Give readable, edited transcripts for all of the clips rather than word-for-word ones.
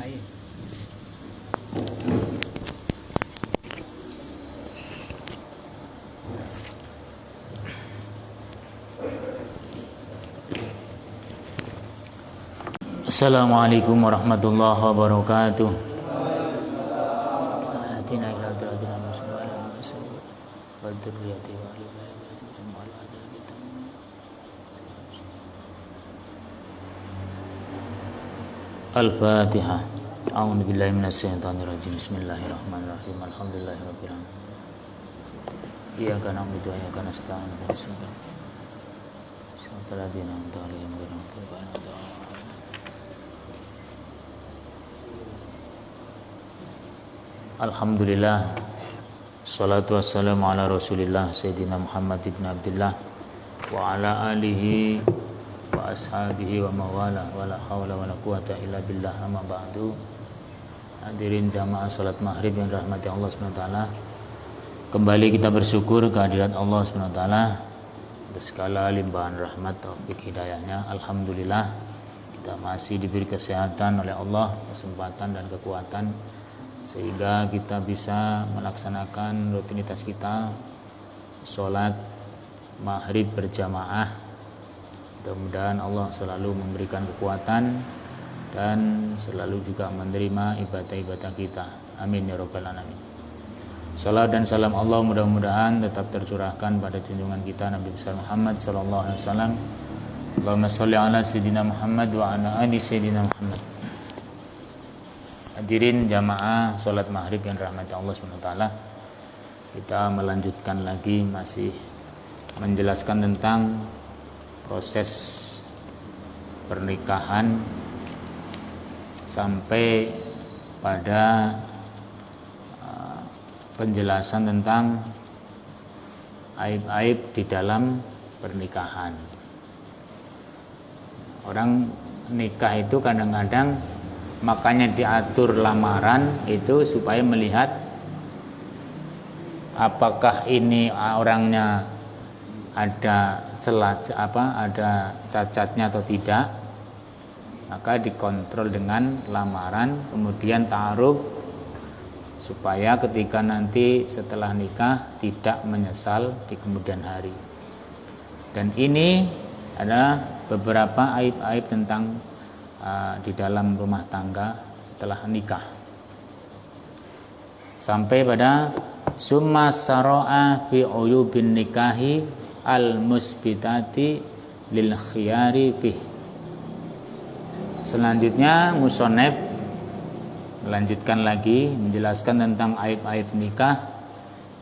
mulai. Assalamualaikum warahmatullahi wabarakatuh. Al-Fatihah. A'udzu billahi minasyaitonir rajim. Bismillahirrahmanirrahim. Alhamdulillahirabbil alamin. Iyyaka na'budu wa iyyaka nasta'in. Shiratal ladzina an'amta 'alaihim ghairil maghdubi 'alaihim waladdallin. Alhamdulillah. Salatu wassalamu ala Rasulillah Sayyidina Muhammad ibn Abdullah wa ala alihi wa ashabihi wa mawala wa la hawla wa la quwata illa billah, amma ba'du. Hadirin jamaah salat maghrib yang dirahmati Allah SWT, kembali kita bersyukur kehadirat Allah SWT atas segala limpahan rahmat taufik hidayahnya. Alhamdulillah kita masih diberi kesehatan oleh Allah, kesempatan dan kekuatan, sehingga kita bisa melaksanakan rutinitas kita salat maghrib berjamaah. Mudah-mudahan Allah selalu memberikan kekuatan dan selalu juga menerima ibadah-ibadah kita. Amin ya rabbal alamin. Salat dan salam Allah mudah-mudahan tetap tercurahkan pada junjungan kita Nabi besar Muhammad sallallahu alaihi wasallam. Allahumma shalli ala sayidina Muhammad wa ala ali sayidina Muhammad. Hadirin jamaah salat maghrib yang dirahmati Allah SWT, kita melanjutkan lagi, masih menjelaskan tentang proses pernikahan sampai pada penjelasan tentang aib-aib di dalam pernikahan. Orang nikah itu kadang-kadang makanya diatur lamaran itu supaya melihat apakah ini orangnya ada ada cacatnya atau tidak, maka dikontrol dengan lamaran, kemudian ta'aruf, supaya ketika nanti setelah nikah tidak menyesal di kemudian hari. Dan ini adalah beberapa aib-aib tentang di dalam rumah tangga setelah nikah, sampai pada summa saro'a fi uyubin nikahi al-musbitati lil khiyari bih. Selanjutnya musonef melanjutkan lagi menjelaskan tentang aib-aib nikah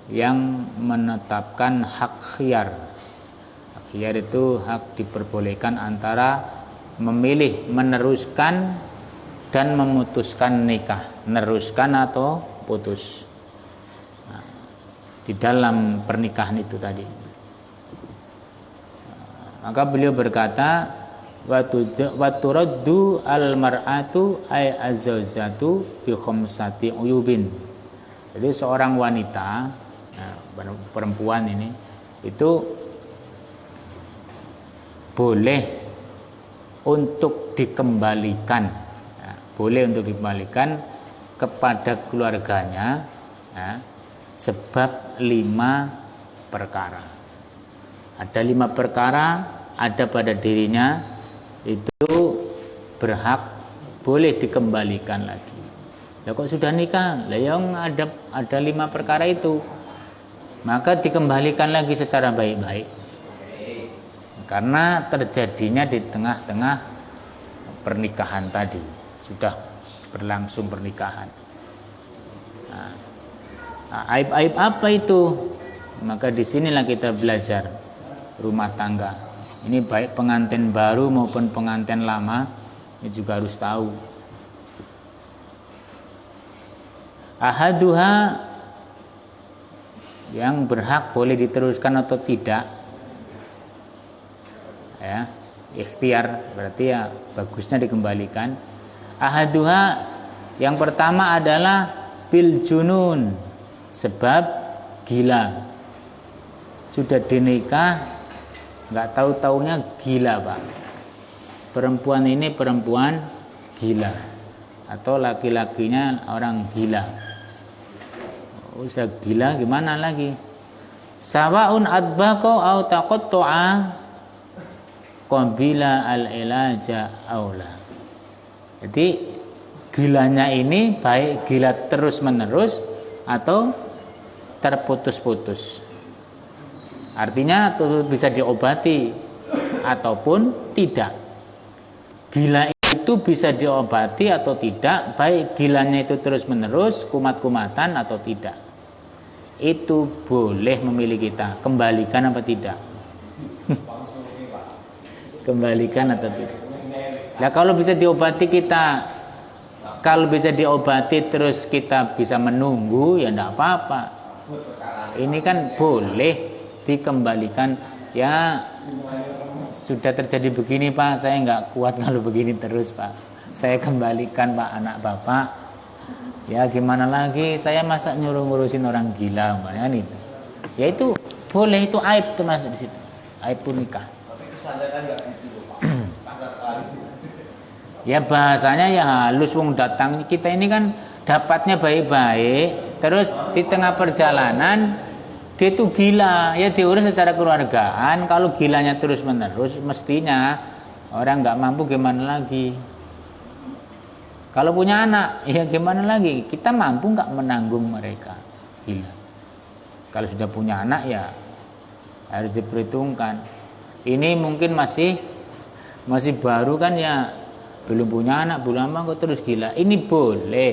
yang menetapkan hak khiyar. Hak khiyar itu hak diperbolehkan antara memilih meneruskan dan memutuskan nikah, meneruskan atau putus. Nah, di dalam pernikahan itu tadi. Maka beliau berkata, wa turaddu al-mar'atu ay az-zawjatu bi khamsati uyubin. Jadi seorang wanita, perempuan ini itu boleh untuk dikembalikan, boleh untuk dikembalikan kepada keluarganya, sebab 5 perkara. Ada 5 perkara ada pada dirinya itu berhak boleh dikembalikan lagi. Ya kok sudah nikah, lah yang ada 5 perkara itu, maka dikembalikan lagi secara baik-baik. Karena terjadinya di tengah-tengah pernikahan tadi, sudah berlangsung pernikahan. Aib-aib apa itu? Maka disinilah kita belajar rumah tangga. Ini baik pengantin baru maupun pengantin lama, ini juga harus tahu. Ahaduha, yang berhak boleh diteruskan atau tidak, ya, ikhtiar, berarti ya bagusnya dikembalikan. Ahaduha, yang pertama adalah bil junun, sebab gila. Sudah dinikah nggak tahu-taunya gila, Pak. Perempuan ini perempuan gila. atau laki-lakinya orang gila. Usah gila gimana lagi? Sawaun adbaqo au taqatta'a qabila al-ilaja aula. Jadi gilanya ini baik gila terus-menerus atau terputus-putus. Artinya bisa diobati ataupun tidak. Gila itu bisa diobati atau tidak, baik gilanya itu terus-menerus, kumat-kumatan atau tidak. Itu boleh memilih kita, kembalikan apa tidak? Kembalikan atau tidak? Nah, kalau bisa diobati kita, kalau bisa diobati terus kita bisa menunggu, ya enggak apa-apa. Ini kan boleh dikembalikan. Ya sudah terjadi begini Pak, saya enggak kuat kalau begini terus Pak, saya kembalikan Pak anak Bapak. Ya gimana lagi, saya masa ngurusin orang gila kan itu. Ya itu boleh, itu aib termasuk di situ, aib pun nikah. Ya bahasanya ya halus, wong datang kita ini kan dapatnya baik-baik, terus di tengah perjalanan dia itu gila, ya diurus secara keluargaan. Kalau gilanya terus menerus, mestinya orang nggak mampu gimana lagi. Kalau punya anak, ya gimana lagi? Kita mampu nggak menanggung mereka gila. Kalau sudah punya anak ya harus diperhitungkan. Ini mungkin masih baru kan ya, belum punya anak, belum lama kok terus gila. Ini boleh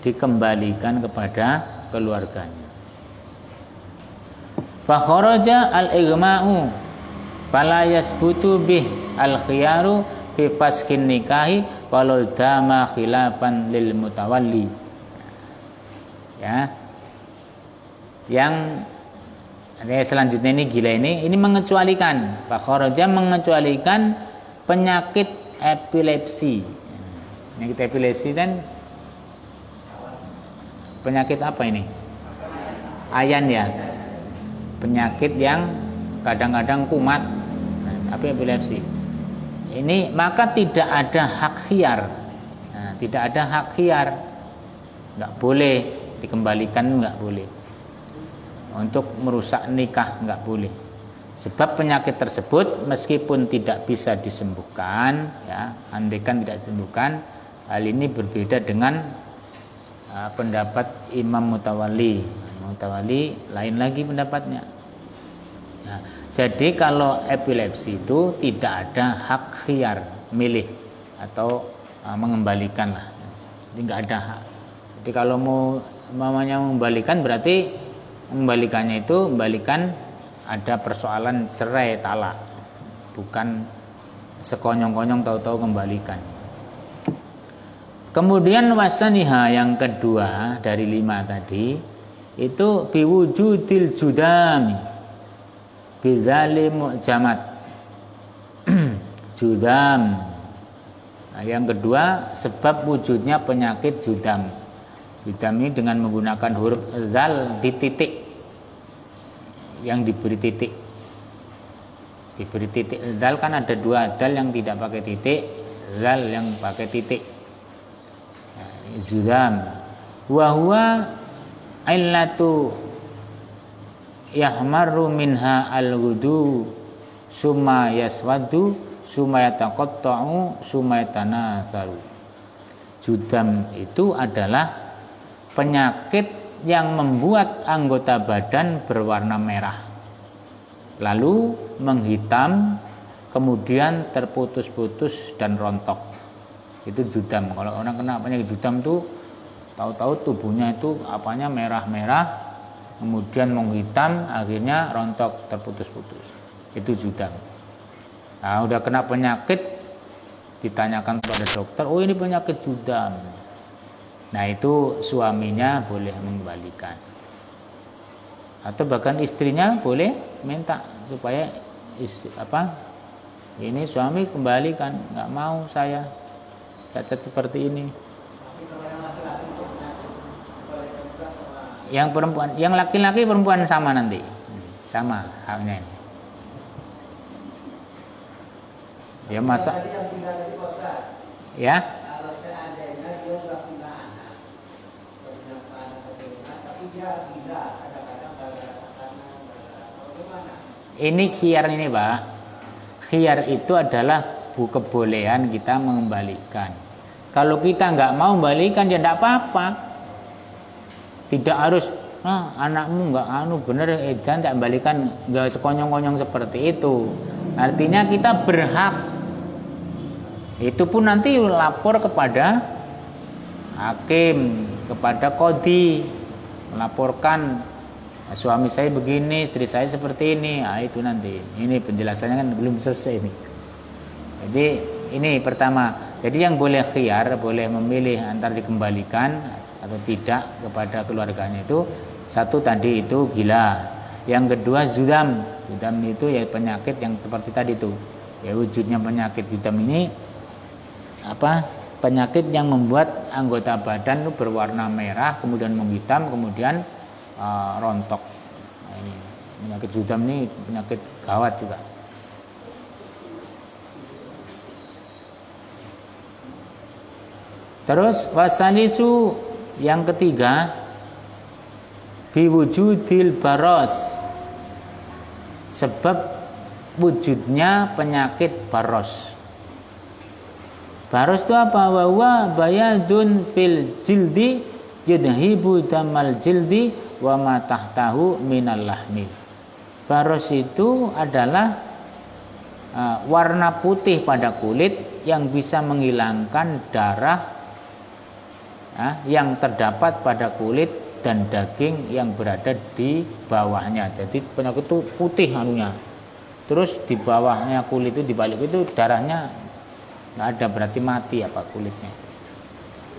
dikembalikan kepada keluarganya. Fa kharaja al-igma'u fala yasbutu bih al-khiyaru fi faskin nikahi walau dama khilafan lil mutawalli. Ya. Yang selanjutnya ini gila ini mengecualikan, fa kharaja mengecualikan penyakit epilepsi. Penyakit epilepsi dan penyakit apa ini? Ayan ya. Penyakit yang kadang-kadang kumat, tapi epilepsi. Ini maka tidak ada hak khiyar. Nah, tidak ada hak khiyar. Enggak boleh dikembalikan, enggak boleh. Untuk merusak nikah enggak boleh. Sebab penyakit tersebut meskipun tidak bisa disembuhkan, ya, andaikan tidak disembuhkan, hal ini berbeda dengan pendapat Imam Mutawalli. Mutawalli lain lagi pendapatnya. Nah, jadi kalau epilepsi itu tidak ada hak khiyar, milih atau mengembalikan lah. Jadi nggak ada hak. Jadi kalau mamanya mengembalikan, berarti mengembalikannya itu membalikan ada persoalan cerai talak, bukan sekonyong-konyong tahu-tahu kembalikan. Kemudian wasaniha yang kedua dari 5 tadi itu biwujudil judami bizali mu'jamat. Judam. Nah, yang kedua sebab wujudnya penyakit judam. Judam ini dengan menggunakan huruf zal di titik, yang diberi titik. Diberi titik. Zal kan ada 2, zal yang tidak pakai titik, zal yang pakai titik. Judam. Wa huwa illatu yahmaru minha al-wudu summa yaswadu summa yataqatta'u summa yatanatharu. Judam itu adalah penyakit yang membuat anggota badan berwarna merah, lalu menghitam, kemudian terputus-putus dan rontok. Itu judam. Kalau orang kena penyakit judam tuh tahu-tahu tubuhnya itu apanya merah-merah, kemudian menghitam, akhirnya rontok, terputus-putus. Itu judam. Nah, udah kena penyakit, ditanyakan kepada dokter, oh ini penyakit judam. Nah, itu suaminya boleh mengembalikan. Atau bahkan istrinya boleh minta supaya ini suami kembalikan, nggak mau saya cacat seperti ini. Yang perempuan, yang laki-laki perempuan sama nanti, sama haknya ini. Ya masa, ya. Ini khiyar ini Pak. Khiyar itu adalah kebolehan kita mengembalikan. Kalau kita nggak mau membalikan ya tidak apa-apa. Tidak harus anakmu nggak bener edan tak kembalikan, nggak sekonyong-konyong seperti itu. Artinya kita berhak. Itu pun nanti lapor kepada hakim, kepada qadhi, melaporkan suami saya begini, istri saya seperti ini. Itu nanti. Ini penjelasannya kan belum selesai ini. Jadi ini pertama. Jadi yang boleh khiyar, boleh memilih antara dikembalikan atau tidak kepada keluarganya itu satu tadi itu gila. Yang kedua zudam. Zudam itu ya penyakit yang seperti tadi itu. Ya wujudnya penyakit zudam ini penyakit yang membuat anggota badan itu berwarna merah, kemudian menghitam, kemudian rontok. Ini penyakit zudam ini penyakit gawat juga. Terus wasanisu yang ketiga biwujudil baros, sebab wujudnya penyakit baros. Baros itu apa? Wa bayadun fil jildi yudhibu damal jildi wa ma tahtahu minal lahmi. Baros itu adalah warna putih pada kulit yang bisa menghilangkan darah yang terdapat pada kulit dan daging yang berada di bawahnya. Jadi penyakit itu putih anunya. Terus di bawahnya kulit itu, di balik itu darahnya nggak ada, berarti mati kulitnya.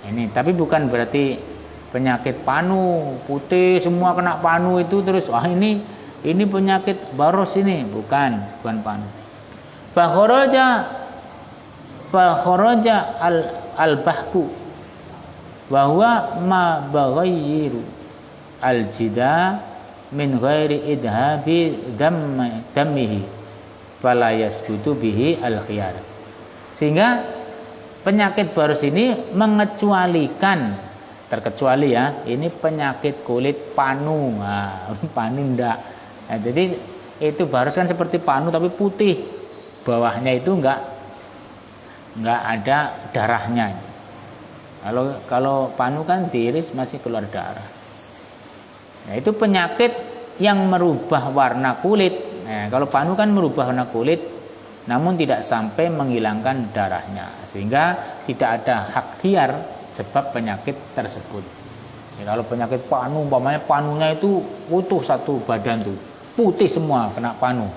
Ini tapi bukan berarti penyakit panu, putih semua kena panu itu terus ini penyakit baros ini, bukan panu. Fakharaja al-bahku bahwa ma baghayyiru al-jida min ghairi idhabi dammihi fala yasbutu bihi al-khiyar. Sehingga penyakit baros ini terkecuali ya, ini penyakit kulit panu. Panu ndak. Jadi itu baros kan seperti panu tapi putih. Bawahnya itu enggak ada darahnya. Kalau panu kan tiris masih keluar darah. Nah, itu penyakit yang merubah warna kulit. Nah, kalau panu kan merubah warna kulit, namun tidak sampai menghilangkan darahnya, sehingga tidak ada hak khiyar sebab penyakit tersebut. Ya, kalau penyakit panu, umpamanya panunya itu utuh satu badan tuh, putih semua kena panu.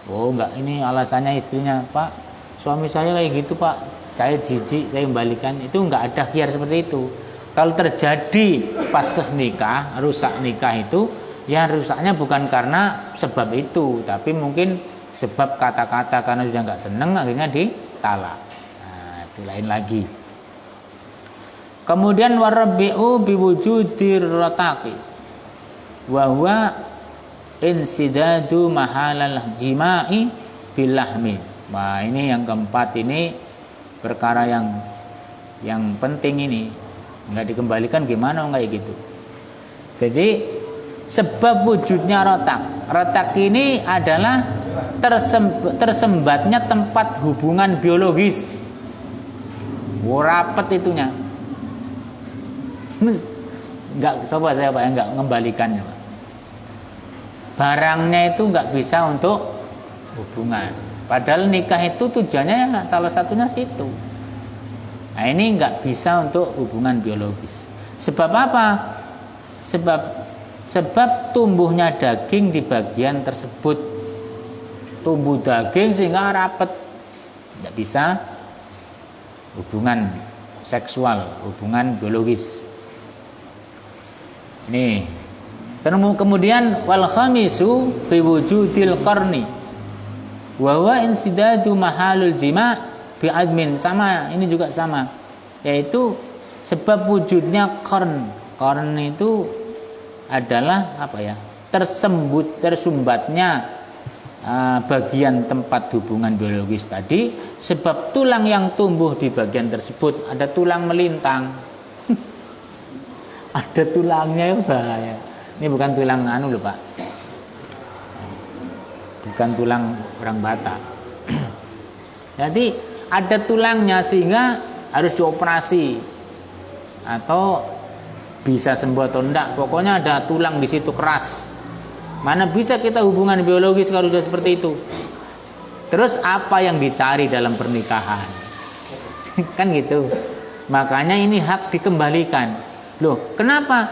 Enggak, ini alasannya istrinya, Pak, suami saya kayak gitu Pak, saya jijik, saya kembalikan. Itu enggak ada khiyar seperti itu. Kalau terjadi fasakh nikah, rusak nikah itu, ya rusaknya bukan karena sebab itu, tapi mungkin sebab kata-kata karena sudah enggak senang akhirnya ditalak. Nah, itu lain lagi. Kemudian warabi'u biwujudir rataqi wa huwa insidadu mahalal jima'i bilahmi. Nah, ini yang keempat, ini perkara yang penting ini. Enggak dikembalikan gimana kayak gitu. Jadi sebab wujudnya rotak. Rotak ini adalah tersembatnya tempat hubungan biologis. Rapet itunya. Enggak, coba saya Pak enggak mengembalikannya Pak. Barangnya itu enggak bisa untuk hubungan. Padahal nikah itu tujuannya salah satunya situ. Nah, ini enggak bisa untuk hubungan biologis. Sebab apa? Sebab tumbuhnya daging di bagian tersebut. Tumbuh daging sehingga rapat. Tidak bisa hubungan seksual, hubungan biologis. Ini. Kemudian wal khamisu bi wujudil qarni. Wa huwa insidadu mahalul jima' bi admin, sama, ini juga sama. Yaitu sebab wujudnya qarn. Qarn itu adalah tersumbatnya bagian tempat hubungan biologis tadi, sebab tulang yang tumbuh di bagian tersebut, ada tulang melintang. Ada tulangnya, bahaya. Ini bukan tulang anu loh Pak. Bukan tulang orang Batak. Jadi ada tulangnya sehingga harus dioperasi atau bisa sembuh atau enggak. Pokoknya ada tulang di situ keras. Mana bisa kita hubungan biologis kalau sudah seperti itu? Terus apa yang dicari dalam pernikahan? Kan gitu. Makanya ini hak dikembalikan. Loh, kenapa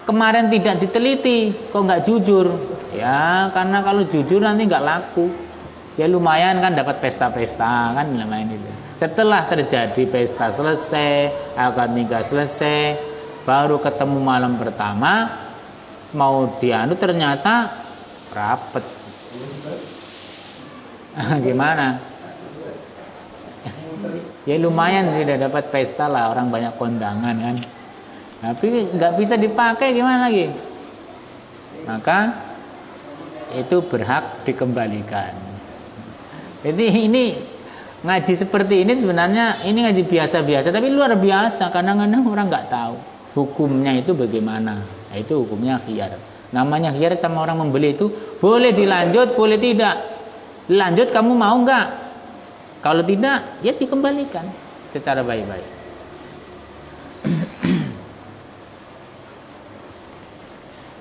kemarin tidak diteliti? Kok nggak jujur? Ya, karena kalau jujur nanti nggak laku. Ya lumayan kan dapat pesta-pesta kan lumayan itu. Setelah terjadi pesta selesai, akad nikah selesai, baru ketemu malam pertama mau dianu ternyata rapet. Gimana? Ya lumayan tidak dapat pesta lah, orang banyak kondangan kan. Tapi nggak bisa dipakai gimana lagi? Maka itu berhak dikembalikan. Jadi ini ngaji seperti ini sebenarnya ini ngaji biasa-biasa tapi luar biasa. Kadang-kadang orang nggak tahu hukumnya itu bagaimana. Nah, itu hukumnya khiyar. Namanya khiyar sama orang membeli itu boleh dilanjut, boleh tidak. Lanjut kamu mau nggak? Kalau tidak, ya dikembalikan secara baik-baik.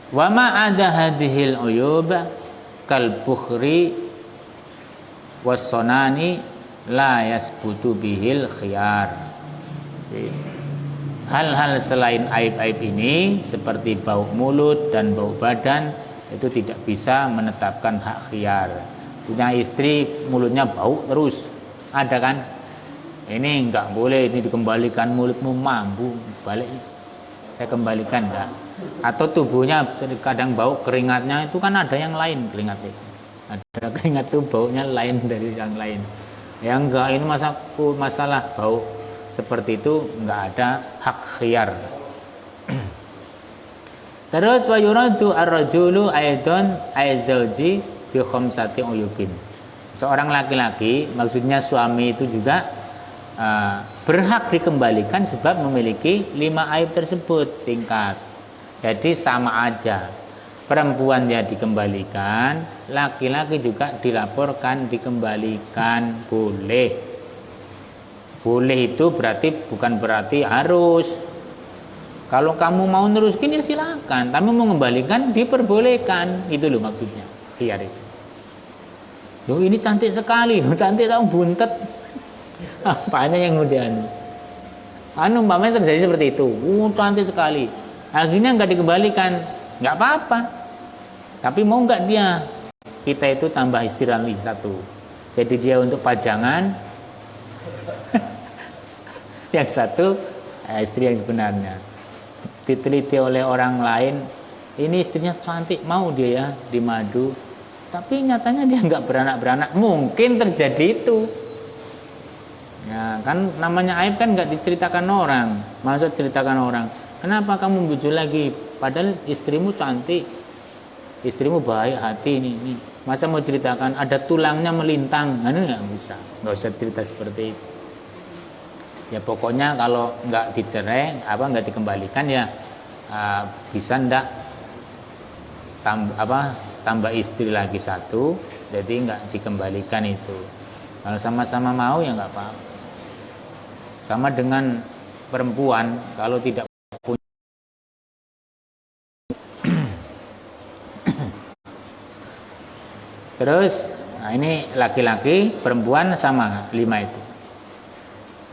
Wa ma ada hadhil uyuba kal bukhri wasonani la yasbutu bihil khiyar. Hal-hal selain aib-aib ini seperti bau mulut dan bau badan itu tidak bisa menetapkan hak khiyar. Punya istri mulutnya bau terus, ada kan? Ini enggak boleh, ini dikembalikan, mulutmu mampu balik, saya kembalikan enggak? Atau tubuhnya kadang bau, keringatnya itu kan ada yang lain keringatnya. Ada keringat itu baunya lain dari yang lain. Ya enggak, ini masalah bau seperti itu enggak ada hak khiyar. Terus wa yuradu ar-rajulu aidan aizauji bi khamsati uyubin. Seorang laki-laki, maksudnya suami itu juga berhak dikembalikan sebab memiliki 5 aib tersebut. Singkat. Jadi sama aja. Perempuan ya dikembalikan, laki-laki juga dilaporkan dikembalikan, boleh. Boleh itu bukan berarti harus. Kalau kamu mau neruskin ya silakan, tapi mau mengembalikan diperbolehkan. Itu loh maksudnya, khiyar itu. Loh ini cantik sekali, loh cantik tahu buntet. Apanya yang udah umpamanya terjadi seperti itu. Cantik sekali. Akhirnya enggak dikembalikan, enggak apa-apa. Tapi mau enggak dia kita itu tambah istri lagi 1. Jadi dia untuk pajangan. Yang 1 istri yang sebenarnya. Diteliti oleh orang lain, ini istrinya cantik, mau dia ya dimadu. Tapi nyatanya dia enggak beranak-beranak. Mungkin terjadi itu. Ya, kan namanya aib kan enggak diceritakan orang. Maksud ceritakan orang. Kenapa kamu bujuk lagi? Padahal istrimu cantik. Istrimu baik hati ini. Masa mau ceritakan ada tulangnya melintang? Nah, enggak usah cerita seperti itu. Ya pokoknya kalau enggak dicerai, enggak dikembalikan ya bisa enggak tambah istri lagi 1, jadi enggak dikembalikan itu. Kalau sama-sama mau ya enggak apa-apa. Sama dengan perempuan kalau tidak punya terus, nah ini laki-laki, perempuan sama 5 itu.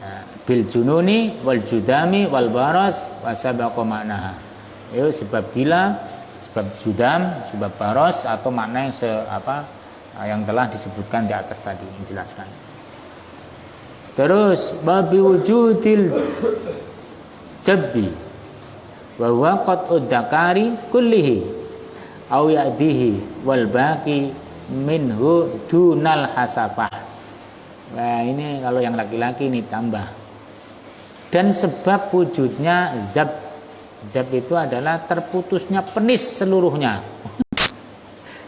Nah, bil jununi wal judami wal baras wasabaqa ma'naha. Itu sebab gila, sebab judam, sebab baras atau makna yang telah disebutkan di atas tadi menjelaskan. Terus babi wujudil jabbi wa huwa qat'ud dzakari kullihi aw ya'dihi wal baqi minhu dunal hasafah. Nah ini kalau yang laki-laki ini tambah. Dan sebab wujudnya zab itu adalah terputusnya penis seluruhnya.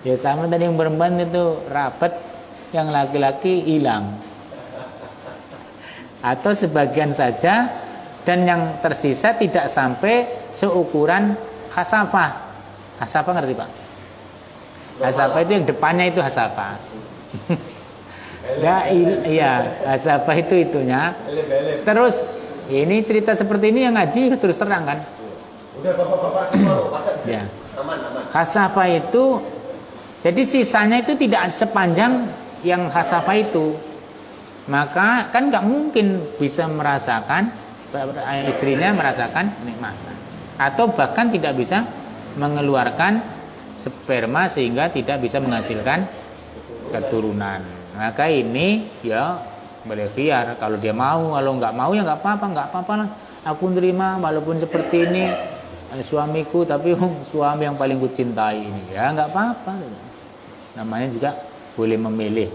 Ya sama tadi yang perempuan itu rapat, yang laki-laki hilang. Atau sebagian saja, dan yang tersisa tidak sampai seukuran hasafah. Hasapa ngerti Pak? Hasapa itu yang depannya itu hasapa. Iya, hasapa itu itunya. Terus ini cerita seperti ini yang ngaji terus terang kan? Udah bapak-bapak semua, ya. Aman. Hasapa itu, jadi sisanya itu tidak sepanjang yang hasapa itu. Maka kan nggak mungkin bisa merasakan, istrinya merasakan nikmatan. Atau bahkan tidak bisa mengeluarkan sperma sehingga tidak bisa menghasilkan keturunan. Maka ini ya boleh khiyar. Kalau dia mau, kalau nggak mau ya nggak apa-apa lah. Aku nerima walaupun seperti ini suamiku, tapi suami yang paling kucintai ini ya nggak apa-apa. Namanya juga boleh memilih.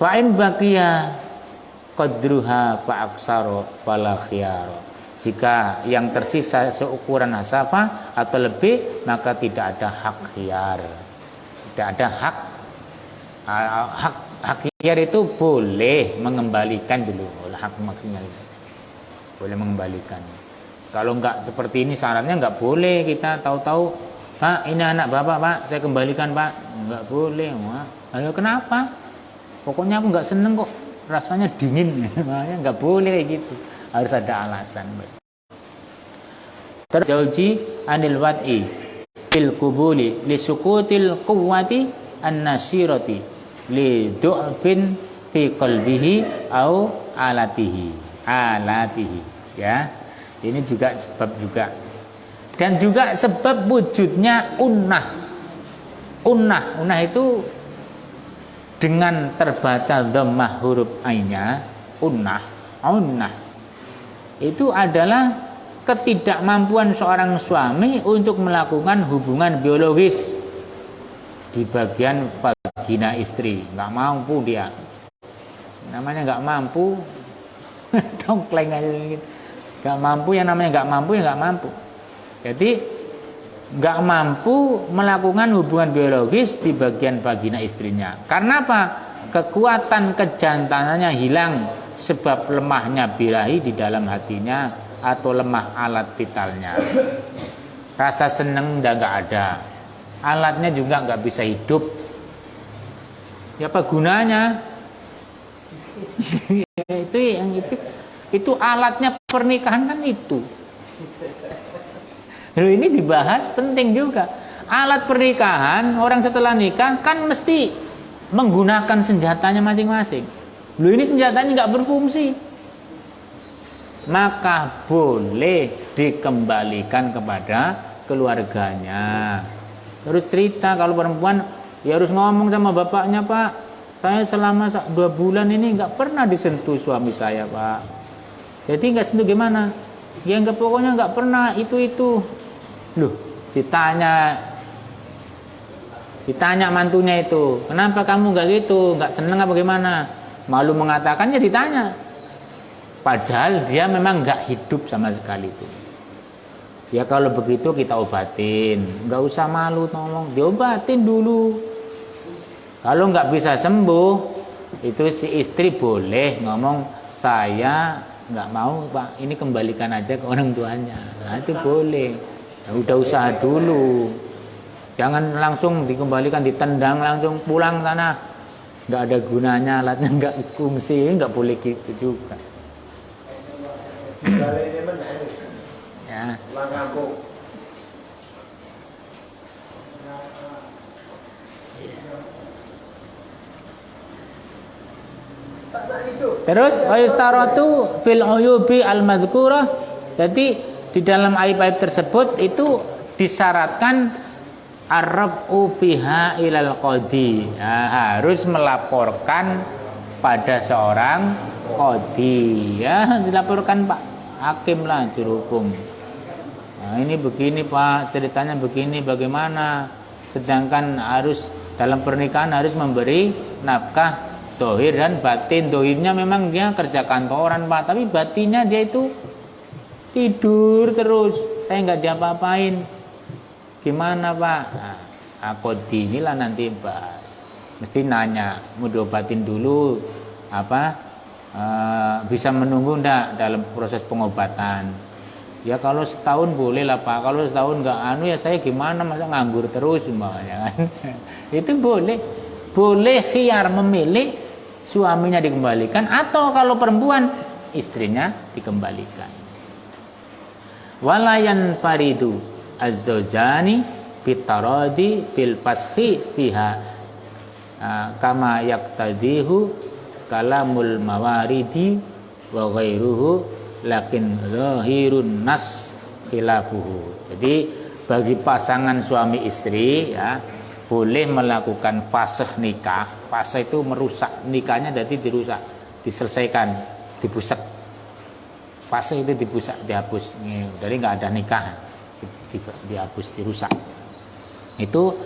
Fa'in baqiya qadruha fa'aksaro fala khiyaro. Jika yang tersisa seukuran hasapa atau lebih, maka tidak ada hak khiyar. Tidak ada hak khiyar itu boleh mengembalikan dulu. Hak khiyar boleh mengembalikan. Kalau enggak seperti ini syaratnya enggak boleh kita tahu-tahu, Pak ini anak bapak Pak, saya kembalikan Pak. Enggak boleh. Wah, ayo kenapa? Pokoknya aku enggak seneng kok, rasanya dingin. Makanya enggak boleh gitu. Harus ada alasan. Terjauji anil wad'i fil qubuli li sukutil quwwati an-nasirati li du'fin fi qalbihi au alatihi ya. Ini juga sebab juga. Dan juga sebab wujudnya unnah itu dengan terbaca dhammah huruf ainnya unnah itu adalah ketidakmampuan seorang suami untuk melakukan hubungan biologis di bagian vagina istri. Nggak mampu dia. Namanya nggak mampu, dongkleng aja gitu. Nggak mampu, yang namanya nggak mampu ya nggak mampu. Jadi nggak mampu melakukan hubungan biologis di bagian vagina istrinya. Karena apa? Kekuatan kejantanannya hilang. Sebab lemahnya birahi di dalam hatinya atau lemah alat vitalnya. Rasa seneng udah nggak ada, alatnya juga nggak bisa hidup. Ya apa gunanya? itu alatnya pernikahan kan itu. Lalu ini dibahas penting juga. Alat pernikahan orang setelah nikah kan mesti menggunakan senjatanya masing-masing. Lu ini senjatanya nggak berfungsi, maka boleh dikembalikan kepada keluarganya. Terus cerita kalau perempuan ya harus ngomong sama bapaknya, Pak, saya selama 2 bulan ini nggak pernah disentuh suami saya, Pak. Jadi nggak sentuh gimana? Ya nggak, pokoknya nggak pernah itu. Loh, ditanya mantunya itu, kenapa kamu nggak gitu? Nggak seneng apa gimana? Malu mengatakannya ditanya. Padahal dia memang nggak hidup sama sekali itu. Ya kalau begitu kita obatin. Nggak usah malu ngomong, diobatin dulu. Kalau nggak bisa sembuh, itu si istri boleh ngomong, saya nggak mau Pak, ini kembalikan aja ke orang tuanya. Nah itu boleh. Nah, udah usaha dulu. Jangan langsung dikembalikan, ditendang langsung pulang sana. Nggak ada gunanya, alatnya nggak fungsi, nggak boleh gitu juga. Ya. Terus ayustaratu fil uyubi al-madhkurah. Jadi di dalam aib-aib tersebut itu disyaratkan Arrabu biha ilal qadi, harus melaporkan pada seorang qadi, ya dilaporkan Pak hakim lah, juru hukum. Nah, ini begini Pak, ceritanya begini, bagaimana? Sedangkan harus dalam pernikahan harus memberi nafkah dohir dan batin. Dohirnya memang dia kerja kantoran Pak, tapi batinnya dia itu tidur terus, saya nggak diapa-apain. Gimana Pak? Nah, qadi inilah nanti bahas. Mesti nanya, mau diobatin dulu apa? Bisa menunggu enggak dalam proses pengobatan? Ya kalau setahun boleh lah Pak, kalau setahun nggak anu ya saya gimana, masa nganggur terus umpamanya kan. Itu boleh. Boleh khiyar memilih suaminya dikembalikan atau kalau perempuan istrinya dikembalikan. Walayan faridu az-zawjani bitaradi bil fashi fiha kama yaqtadihu kalamul mawaridi wa ghairuhu lakin zahirun nas khilafuhu. Jadi bagi pasangan suami istri ya boleh melakukan fasakh nikah. Fasakh itu merusak nikahnya, jadi dirusak, diselesaikan, dibusak. Fasakh itu dibusak, dihapus. Jadi nggak ada nikah, dihapus, dirusak. Itu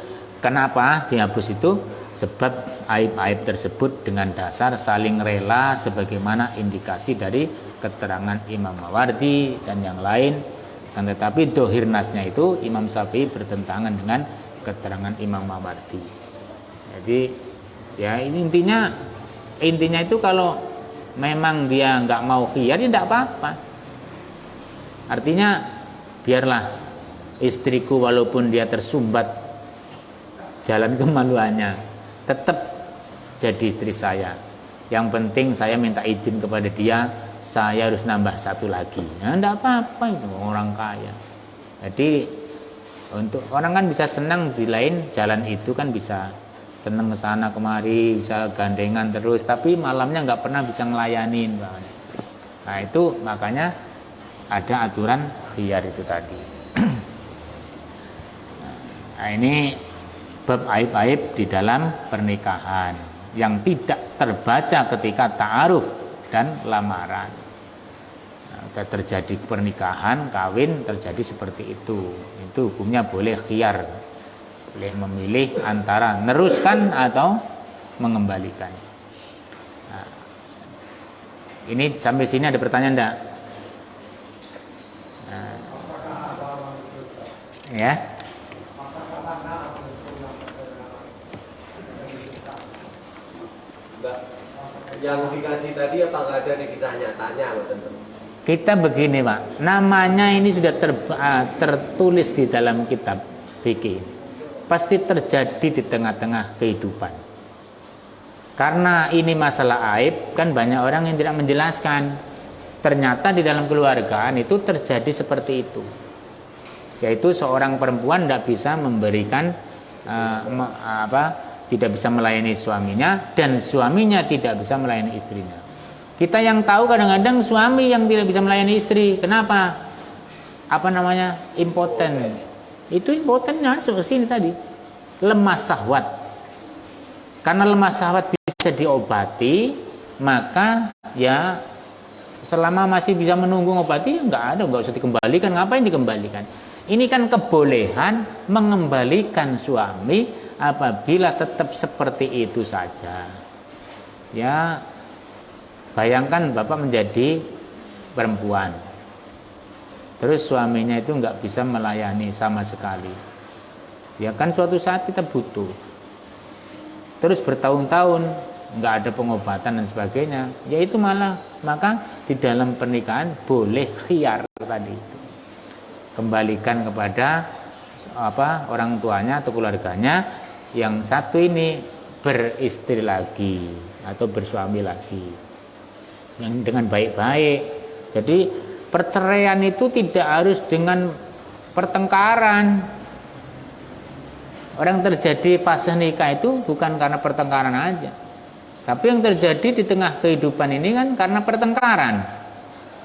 kenapa dihapus itu? Sebab aib-aib tersebut dengan dasar saling rela sebagaimana indikasi dari keterangan Imam Mawardi dan yang lain. Kan tetapi dohir nasnya itu Imam Syafi'i bertentangan dengan keterangan Imam Mawardi. Jadi ya ini intinya itu kalau memang dia nggak mau khiyar ya tidak apa-apa. Artinya biarlah istriku walaupun dia tersumbat jalan kemaluannya tetap jadi istri saya. Yang penting saya minta izin kepada dia, saya harus nambah satu lagi. Ya tidak apa-apa, itu orang kaya. Jadi untuk orang kan bisa senang di lain jalan itu kan, bisa senang ke sana kemari, bisa gandengan terus, tapi malamnya nggak pernah bisa ngelayanin. Nah itu makanya ada aturan khiyar itu tadi. Nah ini bab aib-aib di dalam pernikahan yang tidak terbaca ketika ta'aruf dan lamaran. Nah, terjadi pernikahan, kawin terjadi seperti itu hukumnya boleh khiyar, boleh memilih antara neruskan atau mengembalikan. Nah, ini sampai sini ada pertanyaan enggak? Nah, ya. Yang dikasih tadi apakah ada di kisah nyatanya loh tentu? Kita begini Pak, namanya ini sudah tertulis di dalam kitab fikih. Pasti terjadi di tengah-tengah kehidupan. Karena ini masalah aib, kan banyak orang yang tidak menjelaskan. Ternyata di dalam keluargaan itu terjadi seperti itu. Yaitu seorang perempuan tidak bisa memberikan tidak bisa melayani suaminya, dan suaminya tidak bisa melayani istrinya. Kita yang tahu kadang-kadang suami yang tidak bisa melayani istri. Kenapa? Impoten. Itu impoten masuk ke sini tadi. Lemah syahwat. Karena lemah syahwat bisa diobati, maka ya selama masih bisa menunggu ngobati, nggak usah dikembalikan. Ngapain dikembalikan? Ini kan kebolehan mengembalikan suami apabila tetap seperti itu saja. Ya, bayangkan Bapak menjadi perempuan, terus suaminya itu nggak bisa melayani sama sekali. Ya kan suatu saat kita butuh, terus bertahun-tahun nggak ada pengobatan dan sebagainya. Ya itu maka di dalam pernikahan boleh khiyar tadi itu, kembalikan kepada orang tuanya atau keluarganya. Yang satu ini beristri lagi atau bersuami lagi yang dengan baik-baik. Jadi perceraian itu tidak harus dengan pertengkaran. Orang terjadi fase nikah itu bukan karena pertengkaran aja, tapi yang terjadi di tengah kehidupan ini kan karena pertengkaran.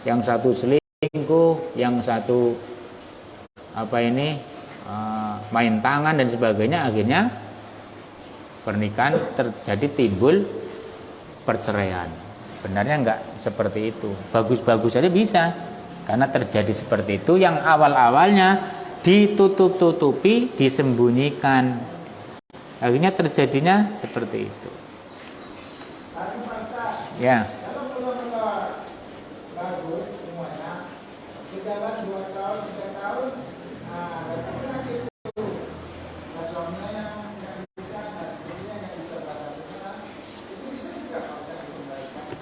Yang satu selingkuh, yang satu main tangan dan sebagainya, akhirnya pernikahan terjadi timbul perceraian. Benarnya enggak seperti itu. Bagus-bagus saja bisa, karena terjadi seperti itu yang awal-awalnya ditutup-tutupi, disembunyikan. Akhirnya terjadinya seperti itu. Ya.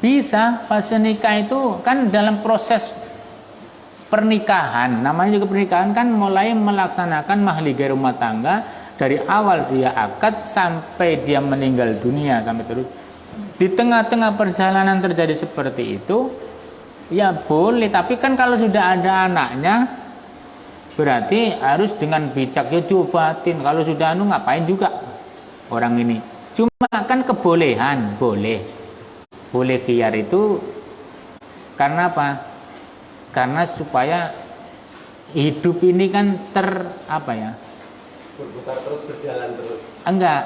Bisa, fase nikah itu kan dalam proses pernikahan, namanya juga pernikahan kan mulai melaksanakan mahligai rumah tangga dari awal dia akad sampai dia meninggal dunia sampai terus. Di tengah-tengah perjalanan terjadi seperti itu, ya boleh. Tapi kan kalau sudah ada anaknya, berarti harus dengan bijak ya diobatin. Kalau sudah ngapain juga orang ini. Cuma kan kebolehan, boleh khiyar itu karena apa? Karena supaya hidup ini kan berputar terus, berjalan terus. Enggak,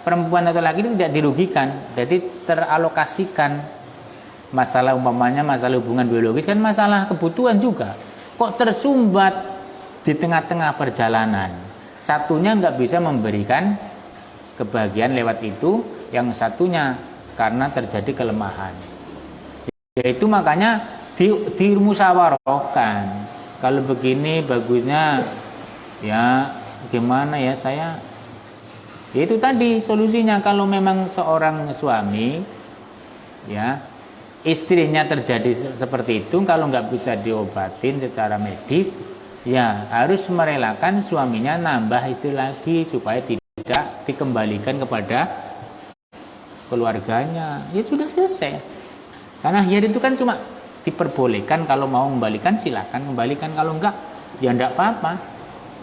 perempuan atau laki itu tidak dirugikan, jadi teralokasikan. Masalah umpamanya masalah hubungan biologis kan masalah kebutuhan juga. Kok tersumbat di tengah-tengah perjalanan? Satunya enggak bisa memberikan kebahagiaan lewat itu, yang satunya karena terjadi kelemahan. Yaitu makanya dimusyawarahkan. Kalau begini bagusnya ya gimana ya saya. Ya itu tadi solusinya. Kalau memang seorang suami ya istrinya terjadi seperti itu, kalau nggak bisa diobatin secara medis, ya harus merelakan suaminya nambah istri lagi supaya tidak dikembalikan kepada keluarganya. Ya sudah selesai. Karena hiyar itu kan cuma diperbolehkan, kalau mau membalikan silakan membalikan, kalau enggak ya enggak apa-apa.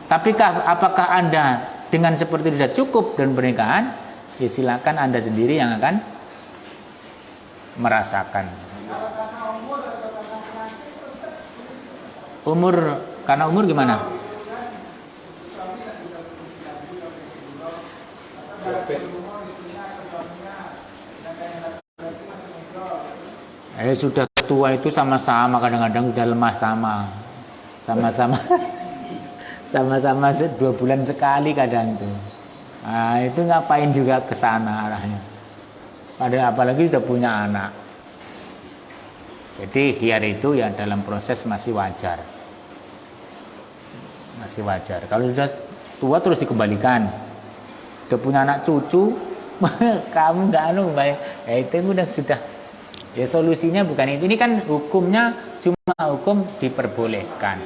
Tapi apakah Anda dengan seperti itu sudah cukup dan pernikahan? Ya silakan Anda sendiri yang akan merasakan. Karena umur gimana? Sudah tua itu sama-sama, kadang-kadang sudah lemah sama-sama 2 bulan sekali kadang itu. Nah, itu ngapain juga ke sana arahnya. Padahal apalagi sudah punya anak. Jadi hiyar itu ya dalam proses masih wajar. Kalau sudah tua terus dikembalikan. Sudah punya anak cucu, kamu nggak baik. Ya itu sudah. Ya solusinya bukan itu. Ini kan hukumnya cuma hukum diperbolehkan.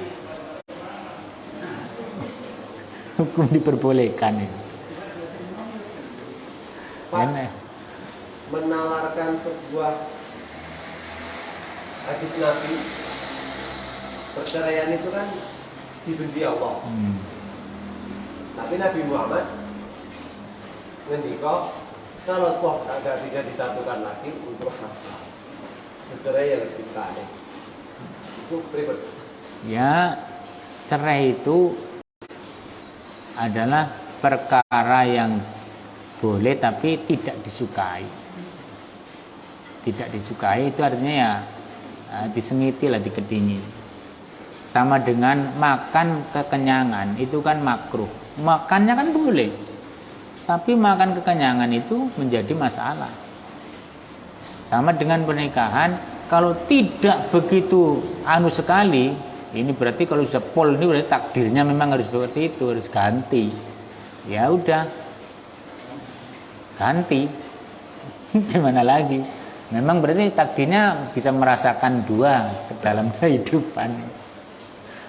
Hukum diperbolehkan itu. Pak, menalarkan sebuah hadis Nabi, perceraian itu kan dibenci Allah. Tapi Nabi Muhammad ngendika kalau toh agak bisa disatukan lagi untuk apa? Cerai yang lebih kaya. Itu pribadi. Ya, cerai itu adalah perkara yang boleh tapi tidak disukai. Tidak disukai itu artinya ya disengiti lah, dikedingi. Sama dengan makan kekenyangan, itu kan makruh. Makannya kan boleh, tapi makan kekenyangan itu menjadi masalah. Sama dengan pernikahan, kalau tidak begitu sekali, ini berarti kalau sudah pol ini berarti takdirnya memang harus seperti itu, harus ganti. Ya udah, ganti. Gimana lagi? Memang berarti takdirnya bisa merasakan dua dalam kehidupan.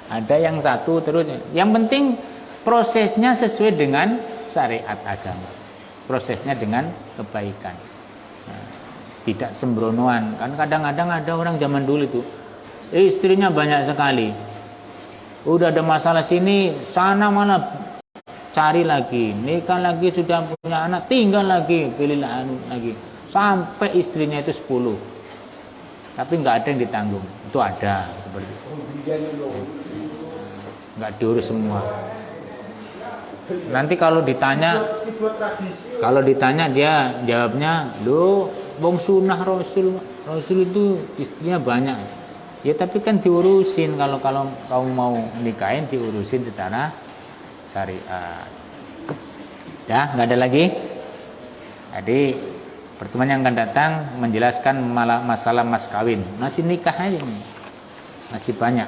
Ada yang satu terus. Yang penting prosesnya sesuai dengan syariat agama. Prosesnya dengan kebaikan. Tidak sembronoan. Kan kadang-kadang ada orang zaman dulu itu istrinya banyak sekali. Udah ada masalah sini, sana malah cari lagi, nikah lagi, sudah punya anak, tinggal lagi, pilih lagi. Sampai istrinya itu 10. Tapi nggak ada yang ditanggung. Itu ada seperti itu. Nggak diurus semua. Nanti kalau ditanya dia jawabnya, "Loh, wong sunah Rasul itu istrinya banyak." Ya tapi kan diurusin, kalau kamu mau nikahin diurusin secara syariat. Ya, nggak ada lagi. Jadi pertemuan yang akan datang menjelaskan masalah mas kawin. Masih nikah aja nih. Masih banyak.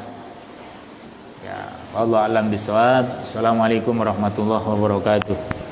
Ya, wallahu a'lam bishawab. Assalamualaikum warahmatullahi wabarakatuh.